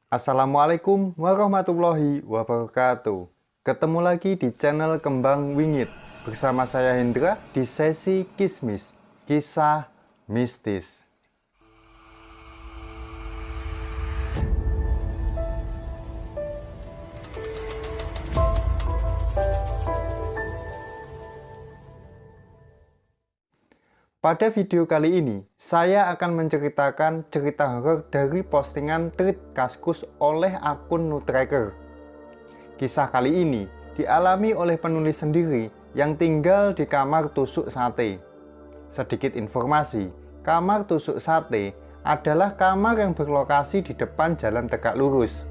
Assalamualaikum warahmatullahi wabarakatuh. Ketemu lagi di channel Kembang Wingit bersama saya Hendra di sesi Kismis, Kisah Mistis. Pada video kali ini, saya akan menceritakan cerita horor dari postingan Thread Kaskus oleh akun Nutracker. Kisah kali ini dialami oleh penulis sendiri yang tinggal di kamar tusuk sate. Sedikit informasi, kamar tusuk sate adalah kamar yang berlokasi di depan jalan tegak lurus.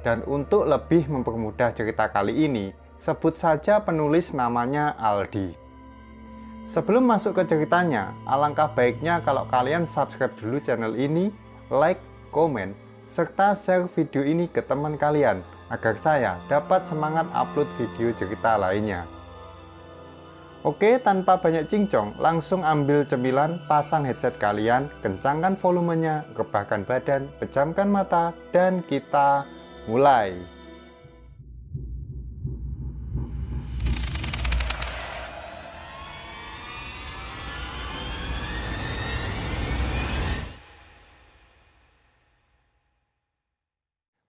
Dan untuk lebih mempermudah cerita kali ini, sebut saja penulis namanya Aldi. Sebelum masuk ke ceritanya, alangkah baiknya kalau kalian subscribe dulu channel ini, like, komen, serta share video ini ke teman kalian agar saya dapat semangat upload video cerita lainnya. Oke, tanpa banyak cincong, langsung ambil cemilan, pasang headset kalian, kencangkan volumenya, rebahkan badan, pejamkan mata, dan kita mulai.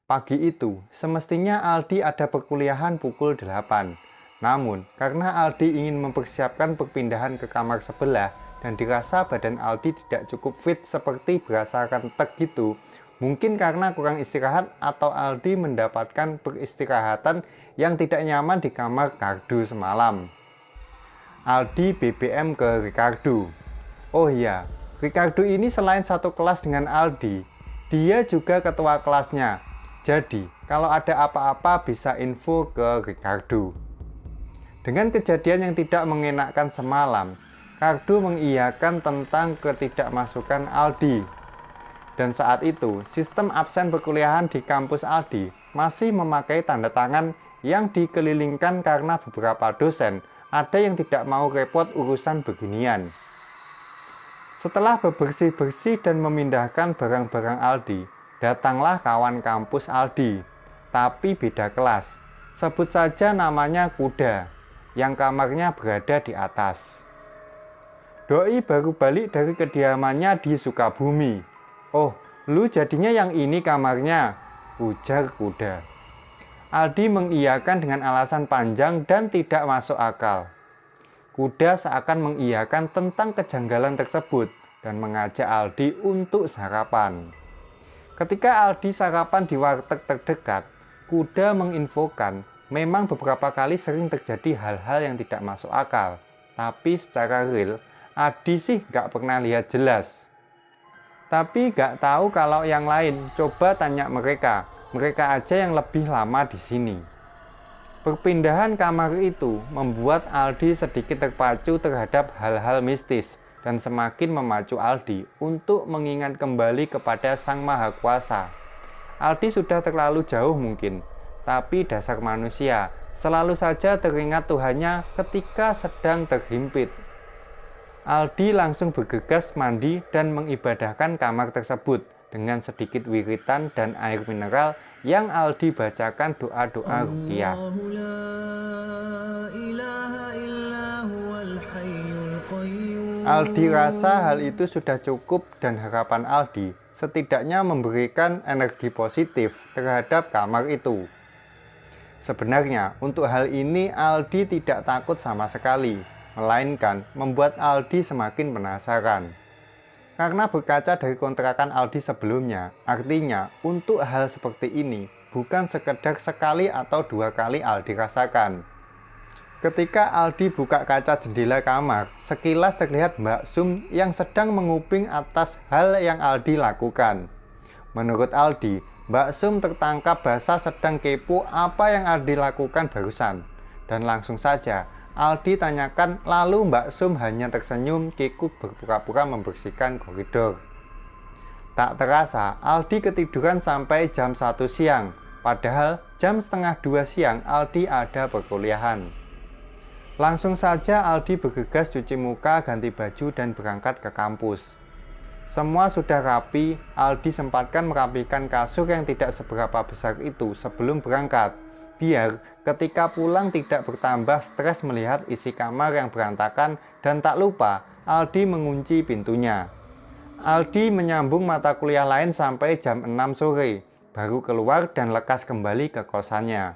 Pagi itu, semestinya Aldi ada perkuliahan pukul 8. Namun, karena Aldi ingin mempersiapkan perpindahan ke kamar sebelah dan dirasa badan Aldi tidak cukup fit seperti berdasarkan tek gitu, mungkin karena kurang istirahat atau Aldi mendapatkan peristirahatan yang tidak nyaman di kamar Ricardo semalam. Aldi BBM ke Ricardo. Oh iya, Ricardo ini selain satu kelas dengan Aldi, dia juga ketua kelasnya. Jadi, kalau ada apa-apa bisa info ke Ricardo. Dengan kejadian yang tidak mengenakkan semalam, Ricardo mengiyakan tentang ketidakmasukan Aldi. Dan saat itu, sistem absen perkuliahan di kampus Aldi masih memakai tanda tangan yang dikelilingkan karena beberapa dosen ada yang tidak mau repot urusan beginian. Setelah bebersih-bersih dan memindahkan barang-barang Aldi, datanglah kawan kampus Aldi, tapi beda kelas. Sebut saja namanya Kuda, yang kamarnya berada di atas. Doi baru balik dari kediamannya di Sukabumi. Oh, lu jadinya yang ini kamarnya, ujar Kuda. Aldi mengiyakan dengan alasan panjang dan tidak masuk akal. Kuda seakan mengiyakan tentang kejanggalan tersebut dan mengajak Aldi untuk sarapan. Ketika Aldi sarapan di warteg terdekat, Kuda menginfokan memang beberapa kali sering terjadi hal-hal yang tidak masuk akal. Tapi secara real, Aldi sih gak pernah lihat jelas. Tapi gak tahu kalau yang lain, coba tanya mereka. Mereka aja yang lebih lama di sini. Perpindahan kamar itu membuat Aldi sedikit terpacu terhadap hal-hal mistis dan semakin memacu Aldi untuk mengingat kembali kepada Sang Maha Kuasa. Aldi sudah terlalu jauh mungkin, tapi dasar manusia selalu saja teringat Tuhannya ketika sedang terhimpit. Aldi langsung bergegas mandi dan mengibadahkan kamar tersebut dengan sedikit wiritan dan air mineral yang Aldi bacakan doa-doa ruqyah. Aldi rasa hal itu sudah cukup dan harapan Aldi setidaknya memberikan energi positif terhadap kamar itu. Sebenarnya untuk hal ini Aldi tidak takut sama sekali, melainkan membuat Aldi semakin penasaran. Karena berkaca dari kontrakan Aldi sebelumnya, artinya untuk hal seperti ini bukan sekedar sekali atau dua kali Aldi rasakan. Ketika Aldi buka kaca jendela kamar, sekilas terlihat Mbak Sum yang sedang menguping atas hal yang Aldi lakukan. Menurut Aldi, Mbak Sum tertangkap basah sedang kepo apa yang Aldi lakukan barusan. Dan langsung saja, Aldi tanyakan lalu Mbak Sum hanya tersenyum kikuk berpura-pura membersihkan koridor. Tak terasa, Aldi ketiduran sampai jam 1 siang. Padahal jam setengah 2 siang Aldi ada perkuliahan. Langsung saja Aldi bergegas cuci muka, ganti baju, dan berangkat ke kampus. Semua sudah rapi, Aldi sempatkan merapikan kasur yang tidak seberapa besar itu sebelum berangkat. Biar ketika pulang tidak bertambah stres melihat isi kamar yang berantakan, dan tak lupa Aldi mengunci pintunya. Aldi menyambung mata kuliah lain sampai jam 6 sore, baru keluar dan lekas kembali ke kosannya.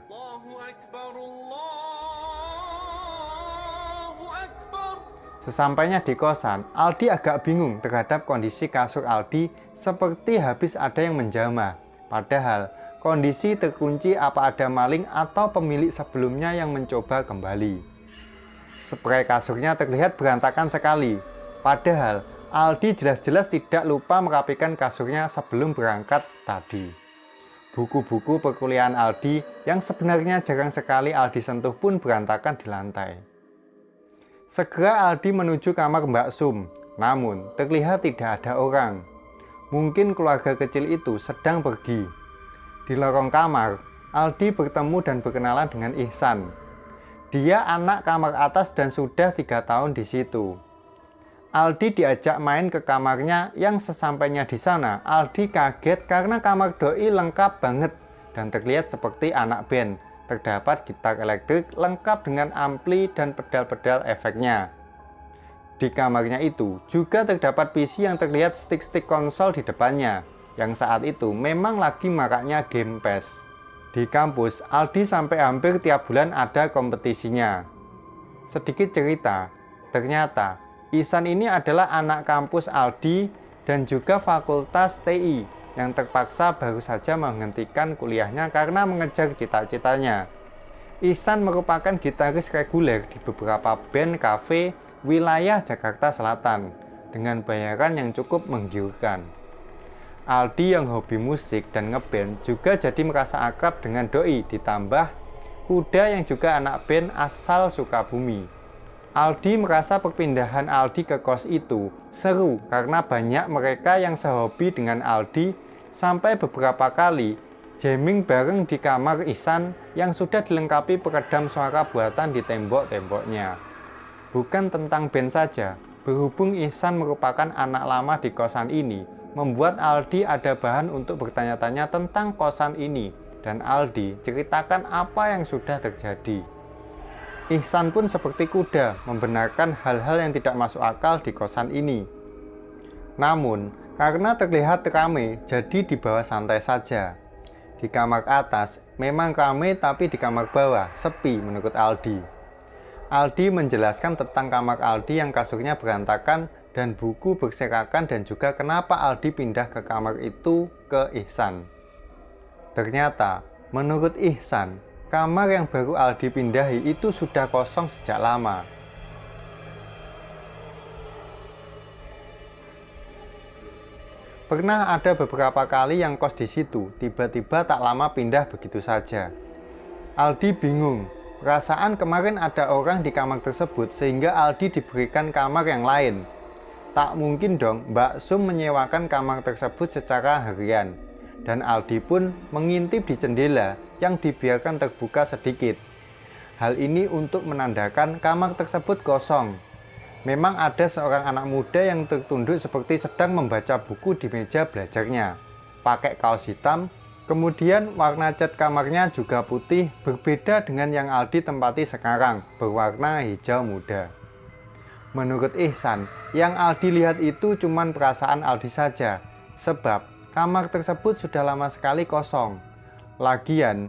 Sesampainya di kosan, Aldi agak bingung terhadap kondisi kasur Aldi seperti habis ada yang menjamah. Padahal kondisi terkunci, apa ada maling atau pemilik sebelumnya yang mencoba kembali. Spray kasurnya terlihat berantakan sekali. Padahal Aldi jelas-jelas tidak lupa merapikan kasurnya sebelum berangkat tadi. Buku-buku perkuliahan Aldi yang sebenarnya jarang sekali Aldi sentuh pun berantakan di lantai. Segera Aldi menuju kamar Mbak Sum, namun terlihat tidak ada orang. Mungkin keluarga kecil itu sedang pergi. Di lorong kamar, Aldi bertemu dan berkenalan dengan Ihsan. Dia anak kamar atas dan sudah 3 tahun di situ. Aldi diajak main ke kamarnya yang sesampainya di sana, Aldi kaget karena kamar doi lengkap banget dan terlihat seperti anak band. Terdapat gitar elektrik lengkap dengan ampli dan pedal-pedal efeknya. Di kamarnya itu juga terdapat PC yang terlihat stick-stick konsol di depannya, yang saat itu memang lagi maraknya game PES. Di kampus, Aldi sampai hampir tiap bulan ada kompetisinya. Sedikit cerita, ternyata Ihsan ini adalah anak kampus Aldi dan juga fakultas TI yang terpaksa baru saja menghentikan kuliahnya karena mengejar cita-citanya. Ihsan merupakan gitaris reguler di beberapa band kafe wilayah Jakarta Selatan dengan bayaran yang cukup menggiurkan. Aldi yang hobi musik dan ngeband juga jadi merasa akrab dengan doi, ditambah Kuda yang juga anak band asal Sukabumi. Aldi merasa perpindahan Aldi ke kos itu seru karena banyak mereka yang sehobi dengan Aldi, sampai beberapa kali jamming bareng di kamar Ihsan yang sudah dilengkapi peredam suara buatan di tembok-temboknya. Bukan tentang band saja, berhubung Ihsan merupakan anak lama di kosan ini, membuat Aldi ada bahan untuk bertanya-tanya tentang kosan ini, dan Aldi ceritakan apa yang sudah terjadi. Ihsan pun seperti Kuda membenarkan hal-hal yang tidak masuk akal di kosan ini. Namun, karena terlihat ramai, jadi dibawa santai saja. Di kamar atas memang ramai, tapi di kamar bawah sepi menurut Aldi. Aldi menjelaskan tentang kamar Aldi yang kasurnya berantakan dan buku berserakan, dan juga kenapa Aldi pindah ke kamar itu ke Ihsan. Ternyata, menurut Ihsan, kamar yang baru Aldi pindahi itu sudah kosong sejak lama. Pernah ada beberapa kali yang kos di situ, tiba-tiba tak lama pindah begitu saja. Aldi bingung, perasaan kemarin ada orang di kamar tersebut sehingga Aldi diberikan kamar yang lain. Tak mungkin dong Mbak Sum menyewakan kamar tersebut secara harian. Dan Aldi pun mengintip di jendela yang dibiarkan terbuka sedikit. Hal ini untuk menandakan kamar tersebut kosong. Memang ada seorang anak muda yang tertunduk seperti sedang membaca buku di meja belajarnya. Pakai kaos hitam, kemudian warna cat kamarnya juga putih, berbeda dengan yang Aldi tempati sekarang, berwarna hijau muda. Menurut Ihsan, yang Aldi lihat itu cuma perasaan Aldi saja, sebab kamar tersebut sudah lama sekali kosong. Lagian,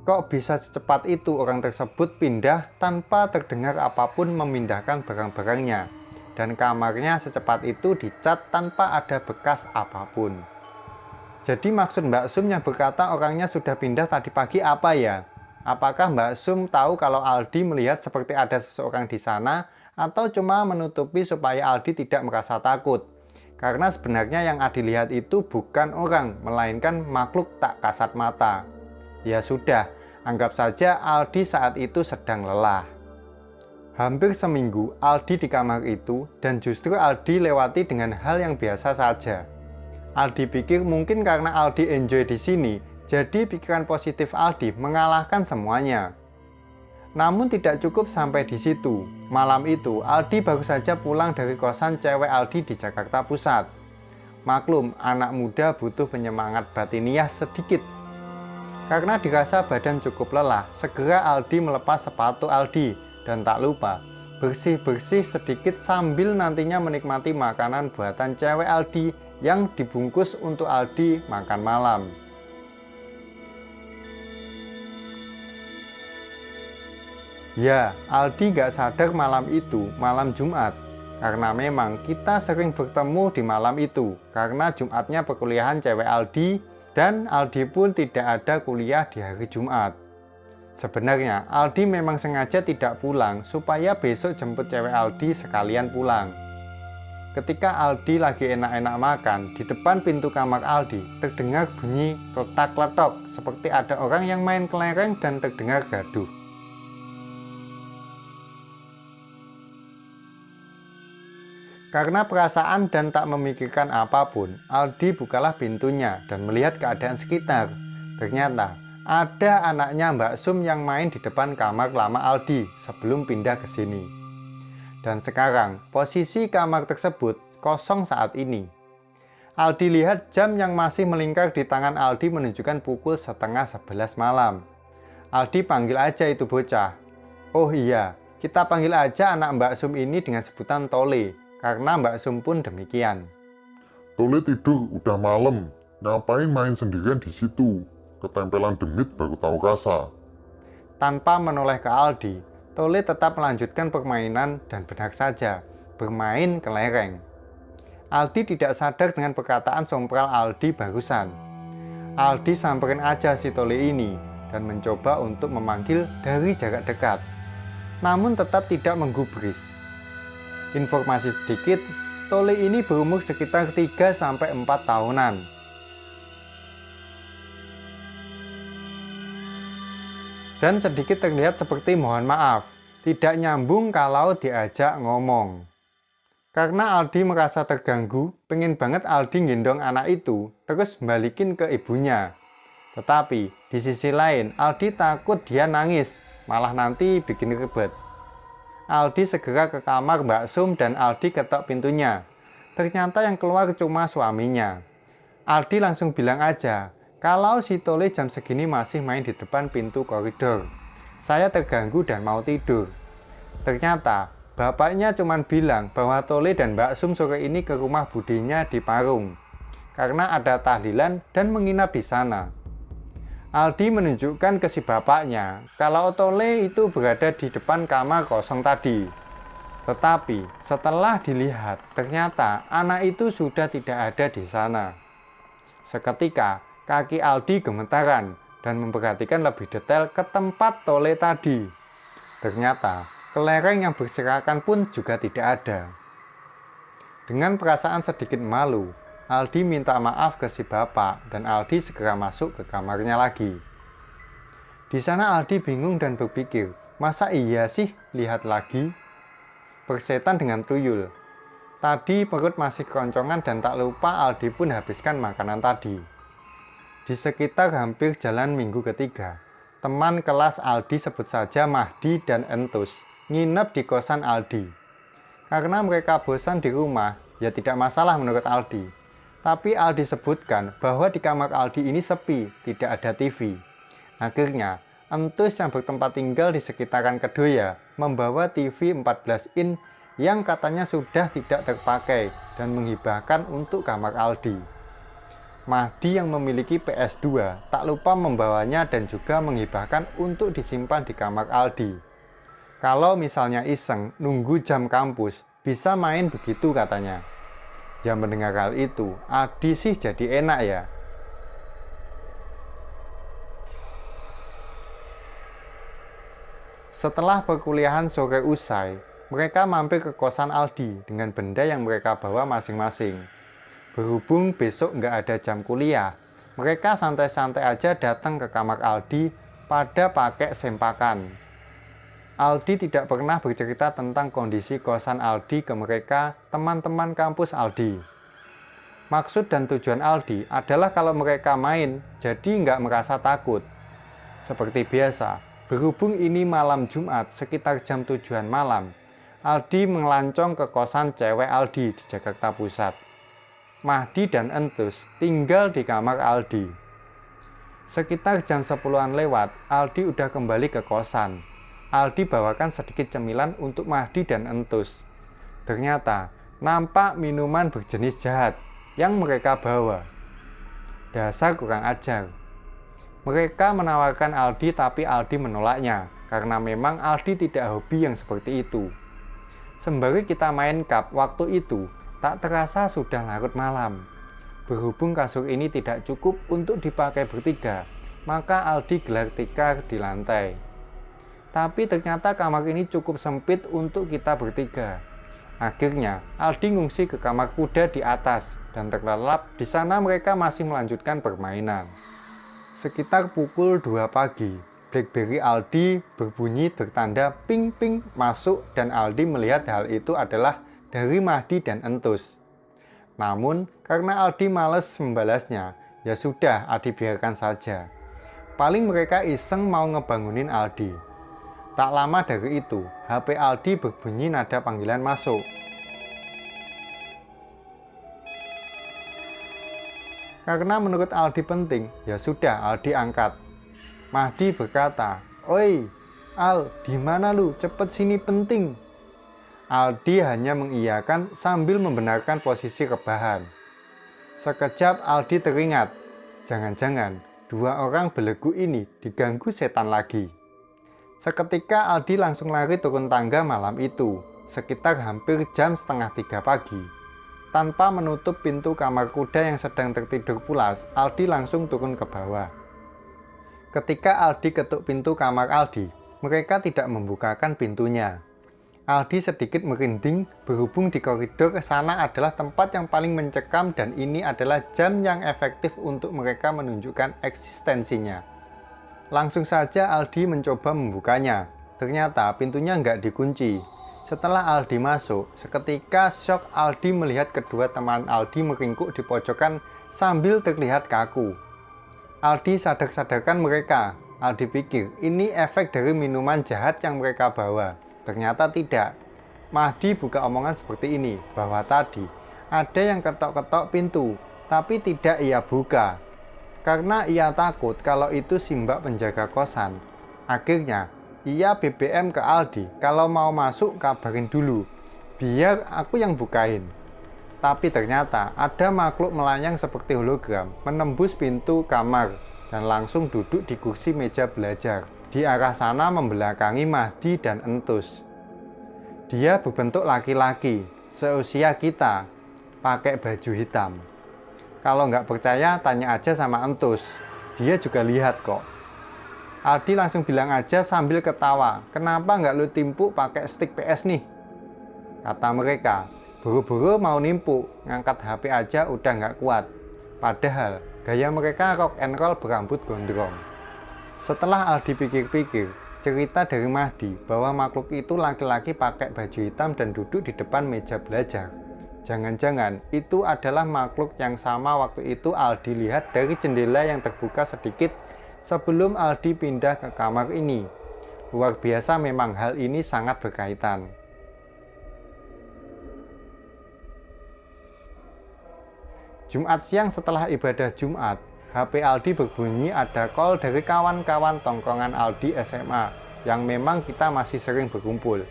kok bisa secepat itu orang tersebut pindah tanpa terdengar apapun memindahkan barang-barangnya, dan kamarnya secepat itu dicat tanpa ada bekas apapun. Jadi maksud Mbak Sum yang berkata orangnya sudah pindah tadi pagi apa ya? Apakah Mbak Sum tahu kalau Aldi melihat seperti ada seseorang di sana, atau cuma menutupi supaya Aldi tidak merasa takut? Karena sebenarnya yang Aldi lihat itu bukan orang, melainkan makhluk tak kasat mata. Ya sudah, anggap saja Aldi saat itu sedang lelah. Hampir seminggu Aldi di kamar itu, dan justru Aldi lewati dengan hal yang biasa saja. Aldi pikir mungkin karena Aldi enjoy di sini, jadi pikiran positif Aldi mengalahkan semuanya. Namun tidak cukup sampai di situ. Malam itu Aldi baru saja pulang dari kosan cewek Aldi di Jakarta Pusat. Maklum, anak muda butuh penyemangat batiniah sedikit. Karena dirasa badan cukup lelah, segera Aldi melepas sepatu Aldi dan tak lupa bersih-bersih sedikit sambil nantinya menikmati makanan buatan cewek Aldi yang dibungkus untuk Aldi makan malam. Ya, Aldi gak sadar malam itu malam Jumat, karena memang kita sering bertemu di malam itu, karena Jumatnya perkuliahan cewek Aldi, dan Aldi pun tidak ada kuliah di hari Jumat. Sebenarnya, Aldi memang sengaja tidak pulang supaya besok jemput cewek Aldi sekalian pulang. Ketika Aldi lagi enak-enak makan, di depan pintu kamar Aldi terdengar bunyi kletak-kletok seperti ada orang yang main kelereng dan terdengar gaduh. Karena perasaan dan tak memikirkan apapun, Aldi bukalah pintunya dan melihat keadaan sekitar. Ternyata ada anaknya Mbak Sum yang main di depan kamar lama Aldi sebelum pindah ke sini. Dan sekarang posisi kamar tersebut kosong saat ini. Aldi lihat jam yang masih melingkar di tangan Aldi menunjukkan pukul 10:30 malam. Aldi panggil aja itu bocah. Oh iya, kita panggil aja anak Mbak Sum ini dengan sebutan Tole, karena Mbak Sum pun demikian. Tole tidur, udah malam. Ngapain main sendirian di situ? Ketempelan demit baru tahu rasa. Tanpa menoleh ke Aldi, Tole tetap melanjutkan permainan dan benar saja, bermain kelereng. Aldi tidak sadar dengan perkataan sompral Aldi barusan. Aldi samperin aja si Tole ini dan mencoba untuk memanggil dari jarak dekat, namun tetap tidak menggubris. Informasi sedikit, Tole ini berumur sekitar 3-4 tahunan. Dan sedikit terlihat seperti mohon maaf, tidak nyambung kalau diajak ngomong. Karena Aldi merasa terganggu, pengen banget Aldi gendong anak itu, terus balikin ke ibunya. Tetapi, di sisi lain, Aldi takut dia nangis, malah nanti bikin ribet. Aldi segera ke kamar Mbak Sum dan Aldi ketok pintunya. Ternyata yang keluar cuma suaminya. Aldi langsung bilang aja, kalau si Tole jam segini masih main di depan pintu koridor. Saya terganggu dan mau tidur. Ternyata, bapaknya cuma bilang bahwa Tole dan Mbak Sum sore ini ke rumah budinya di Parung, karena ada tahlilan dan menginap di sana. Aldi menunjukkan ke si bapaknya kalau Tole itu berada di depan kamar kosong tadi. Tetapi setelah dilihat, ternyata anak itu sudah tidak ada di sana. Seketika, kaki Aldi gemetaran dan memperhatikan lebih detail ke tempat Tole tadi. Ternyata, kelereng yang berserakan pun juga tidak ada. Dengan perasaan sedikit malu, Aldi minta maaf ke si bapak dan Aldi segera masuk ke kamarnya lagi. Di sana Aldi bingung dan berpikir, masa iya sih lihat lagi? Persetan dengan tuyul. Tadi perut masih keroncongan dan tak lupa Aldi pun habiskan makanan tadi. Di sekitar hampir jalan minggu ketiga, teman kelas Aldi sebut saja Mahdi dan Entus nginep di kosan Aldi. Karena mereka bosan di rumah, ya tidak masalah menurut Aldi. Tapi Aldi sebutkan bahwa di kamar Aldi ini sepi, tidak ada TV. Akhirnya, Entus yang bertempat tinggal di sekitaran Kedoya membawa TV 14 in yang katanya sudah tidak terpakai dan menghibahkan untuk kamar Aldi. Mahdi yang memiliki PS2 tak lupa membawanya dan juga menghibahkan untuk disimpan di kamar Aldi. Kalau misalnya iseng nunggu jam kampus, bisa main begitu katanya. Yang mendengar hal itu, Aldi sih jadi enak ya. Setelah perkuliahan sore usai, mereka mampir ke kosan Aldi dengan benda yang mereka bawa masing-masing. Berhubung besok nggak ada jam kuliah, mereka santai-santai aja datang ke kamar Aldi pada pakai sempakan. Aldi tidak pernah bercerita tentang kondisi kosan Aldi ke mereka, teman-teman kampus Aldi. Maksud dan tujuan Aldi adalah kalau mereka main, jadi nggak merasa takut. Seperti biasa, berhubung ini malam Jumat sekitar jam 7-an malam, Aldi melancong ke kosan cewek Aldi di Jakarta Pusat. Mahdi dan Entus tinggal di kamar Aldi. Sekitar jam 10-an lewat, Aldi udah kembali ke kosan. Aldi bawakan sedikit cemilan untuk Mahdi dan Entus. Ternyata nampak minuman berjenis jahat yang mereka bawa. Dasar kurang ajar. Mereka menawarkan Aldi, tapi Aldi menolaknya karena memang Aldi tidak hobi yang seperti itu. Sembari kita main cup waktu itu, tak terasa sudah larut malam. Berhubung kasur ini tidak cukup untuk dipakai bertiga, maka Aldi gelar tikar di lantai. Tapi ternyata kamar ini cukup sempit untuk kita bertiga. Akhirnya Aldi ngungsi ke kamar kuda di atas dan terlelap. Di sana mereka masih melanjutkan permainan. Sekitar pukul 2 pagi, BlackBerry Aldi berbunyi bertanda ping ping masuk dan Aldi melihat hal itu adalah dari Mahdi dan Entus. Namun karena Aldi males membalasnya, ya sudah, Aldi biarkan saja. Paling mereka iseng mau ngebangunin Aldi. Tak lama dari itu, HP Aldi berbunyi nada panggilan masuk. Karena menurut Aldi penting, ya sudah, Aldi angkat. Mahdi berkata, "Oi, Al, di mana lu? Cepet sini, penting." Aldi hanya mengiyakan sambil membenarkan posisi rebahan. Sekejap Aldi teringat, jangan-jangan dua orang belegu ini diganggu setan lagi. Seketika Aldi langsung lari turun tangga malam itu, sekitar hampir jam 2:30 pagi. Tanpa menutup pintu kamar kuda yang sedang tertidur pulas, Aldi langsung turun ke bawah. Ketika Aldi ketuk pintu kamar Aldi, mereka tidak membukakan pintunya. Aldi sedikit merinding, berhubung di koridor sana adalah tempat yang paling mencekam dan ini adalah jam yang efektif untuk mereka menunjukkan eksistensinya. Langsung saja Aldi mencoba membukanya. Ternyata pintunya nggak dikunci. Setelah Aldi masuk, seketika syok Aldi melihat kedua teman Aldi meringkuk di pojokan sambil terlihat kaku. Aldi sadar-sadarkan mereka. Aldi pikir ini efek dari minuman jahat yang mereka bawa. Ternyata tidak. Mahdi buka omongan seperti ini, bahwa tadi ada yang ketok-ketok pintu, tapi tidak ia buka. Karena ia takut kalau itu si mbak penjaga kosan. Akhirnya, ia BBM ke Aldi, kalau mau masuk kabarin dulu, biar aku yang bukain. Tapi ternyata ada makhluk melayang seperti hologram menembus pintu kamar dan langsung duduk di kursi meja belajar. Di arah sana membelakangi Mahdi dan Entus. Dia berbentuk laki-laki, seusia kita, pakai baju hitam. Kalau nggak percaya, tanya aja sama Entus. Dia juga lihat kok. Aldi langsung bilang aja sambil ketawa, "Kenapa nggak lu timpuk pakai stick PS nih?" Kata mereka, buru-buru mau nimpuk, ngangkat HP aja udah nggak kuat. Padahal gaya mereka rock and roll berambut gondrong. Setelah Aldi pikir-pikir, cerita dari Mahdi bahwa makhluk itu laki-laki pakai baju hitam dan duduk di depan meja belajar. Jangan-jangan itu adalah makhluk yang sama waktu itu Aldi lihat dari jendela yang terbuka sedikit sebelum Aldi pindah ke kamar ini. Luar biasa memang, hal ini sangat berkaitan. Jumat siang setelah ibadah Jumat, HP Aldi berbunyi ada call dari kawan-kawan tongkrongan Aldi SMA yang memang kita masih sering berkumpul.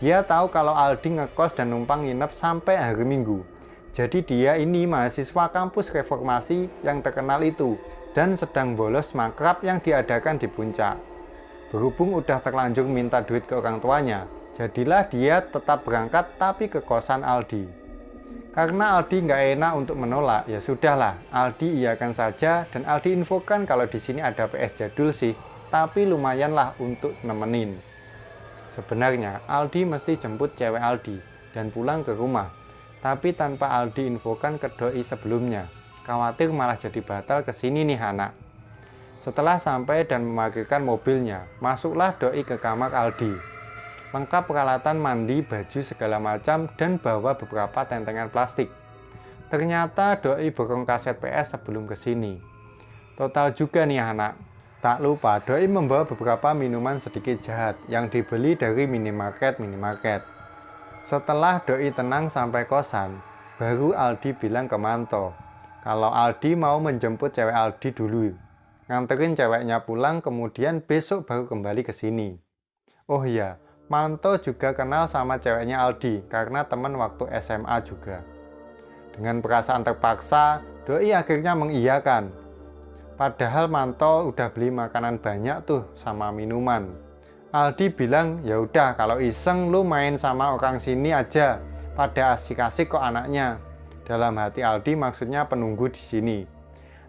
Dia tahu kalau Aldi ngekos dan numpang nginep sampai hari Minggu. Jadi dia ini mahasiswa kampus reformasi yang terkenal itu dan sedang bolos makrab yang diadakan di puncak. Berhubung udah terlanjur minta duit ke orang tuanya, jadilah dia tetap berangkat tapi ke kosan Aldi. Karena Aldi nggak enak untuk menolak, ya sudahlah, Aldi iyakan saja dan Aldi infokan kalau di sini ada PS jadul sih, tapi lumayanlah untuk nemenin. Sebenarnya Aldi mesti jemput cewek Aldi dan pulang ke rumah, tapi tanpa Aldi infokan ke doi sebelumnya. Khawatir malah jadi batal ke sini nih anak. Setelah sampai dan memarkirkan mobilnya, masuklah doi ke kamar Aldi. Lengkap peralatan mandi, baju segala macam, dan bawa beberapa tentengan plastik. Ternyata doi borong kaset PS sebelum ke sini. Total juga nih anak. Tak lupa doi membawa beberapa minuman sedikit jahat yang dibeli dari minimarket. Setelah doi tenang sampai kosan, Baru Aldi bilang ke Manto, kalau Aldi mau menjemput cewek Aldi dulu. Nganterin ceweknya pulang, kemudian besok baru kembali ke sini. Oh iya, Manto juga kenal sama ceweknya Aldi karena teman waktu SMA juga. Dengan perasaan terpaksa, Doi akhirnya mengiyakan. Padahal Manto udah beli makanan banyak tuh sama minuman. Aldi bilang, ya udah kalau iseng lu main sama orang sini aja. Pada asik-asik kok anaknya. Dalam hati Aldi maksudnya penunggu di sini.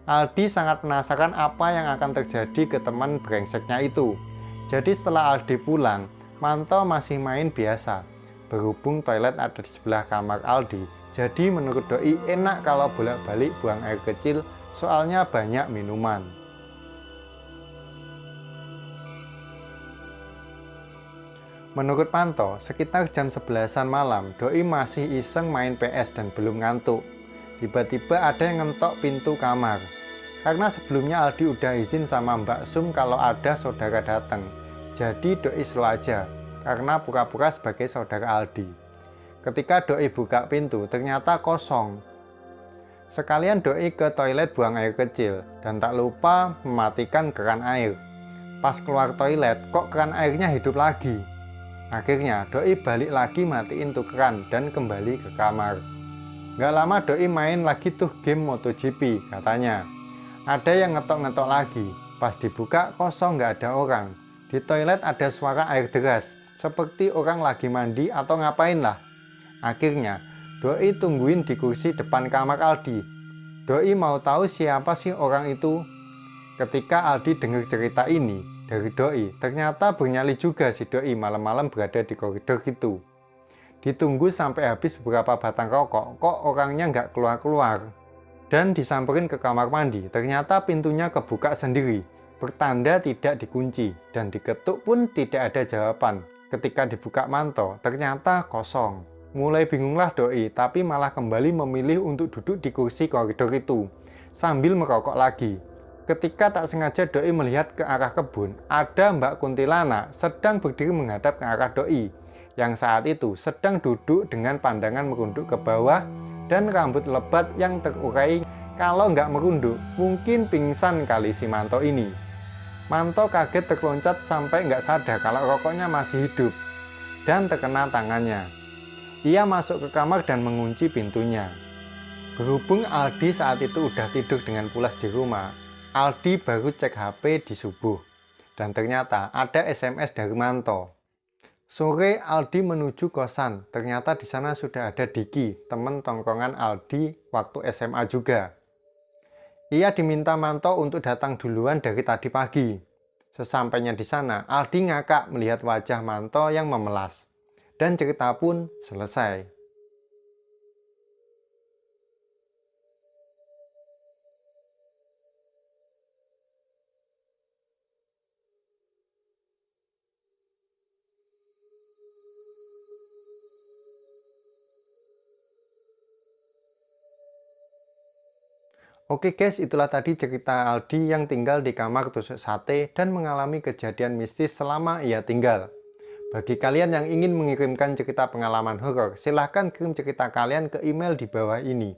Aldi sangat penasaran apa yang akan terjadi ke teman brengseknya itu. Jadi setelah Aldi pulang, Manto masih main biasa. Berhubung toilet ada di sebelah kamar Aldi, jadi menurut Doi enak kalau bolak-balik buang air kecil soalnya banyak minuman. Menurut Manto, sekitar jam 11-an malam, Doi masih iseng main PS dan belum ngantuk. Tiba-tiba ada yang ngetok pintu kamar. Karena sebelumnya Aldi udah izin sama Mbak Sum kalau ada saudara datang. Jadi Doi slow aja, karena pura-pura sebagai saudara Aldi. Ketika Doi buka pintu, ternyata kosong. Sekalian Doi ke toilet buang air kecil, dan tak lupa mematikan keran air. Pas keluar toilet, kok keran airnya hidup lagi. Akhirnya Doi balik lagi matiin tuh keran dan kembali ke kamar. Gak lama Doi main lagi tuh game MotoGP katanya. Ada yang ngetok-ngetok lagi. Pas dibuka kosong gak ada orang. Di toilet ada suara air deras. Seperti orang lagi mandi atau ngapain lah. Akhirnya Doi tungguin di kursi depan kamar Aldi. Doi mau tahu siapa sih orang itu. Ketika Aldi dengar cerita ini dari Doi, ternyata bernyali juga si Doi malam-malam berada di koridor itu. Ditunggu sampai habis beberapa batang rokok, kok orangnya nggak keluar-keluar. Dan disamperin ke kamar mandi, ternyata pintunya kebuka sendiri, bertanda tidak dikunci, dan diketuk pun tidak ada jawaban. Ketika dibuka Manto, ternyata kosong. Mulai bingunglah Doi, tapi malah kembali memilih untuk duduk di kursi koridor itu, sambil merokok lagi. Ketika tak sengaja Doi melihat ke arah kebun, ada Mbak Kuntilanak sedang berdiri menghadap ke arah Doi, yang saat itu sedang duduk dengan pandangan merunduk ke bawah dan rambut lebat yang terurai. Kalau nggak merunduk, mungkin pingsan kali si Manto ini. Manto kaget terloncat sampai nggak sadar kalau rokoknya masih hidup dan terkena tangannya. Ia masuk ke kamar dan mengunci pintunya. Berhubung Aldi saat itu udah tidur dengan pulas di rumah, Aldi baru cek HP di subuh, dan ternyata ada SMS dari Manto. Sore Aldi menuju kosan, ternyata di sana sudah ada Diki, teman tongkrongan Aldi waktu SMA juga. Ia diminta Manto untuk datang duluan dari tadi pagi. Sesampainya di sana, Aldi ngakak melihat wajah Manto yang memelas, dan cerita pun selesai. Oke guys, itulah tadi cerita Aldi yang tinggal di kamar tusuk sate dan mengalami kejadian mistis selama ia tinggal. Bagi kalian yang ingin mengirimkan cerita pengalaman horor, silahkan kirim cerita kalian ke email di bawah ini.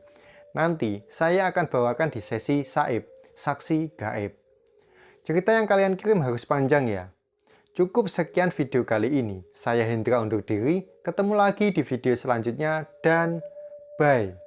Nanti saya akan bawakan di sesi Saib, Saksi Gaib. Cerita yang kalian kirim harus panjang ya. Cukup sekian video kali ini. Saya Hendra undur diri, ketemu lagi di video selanjutnya dan bye.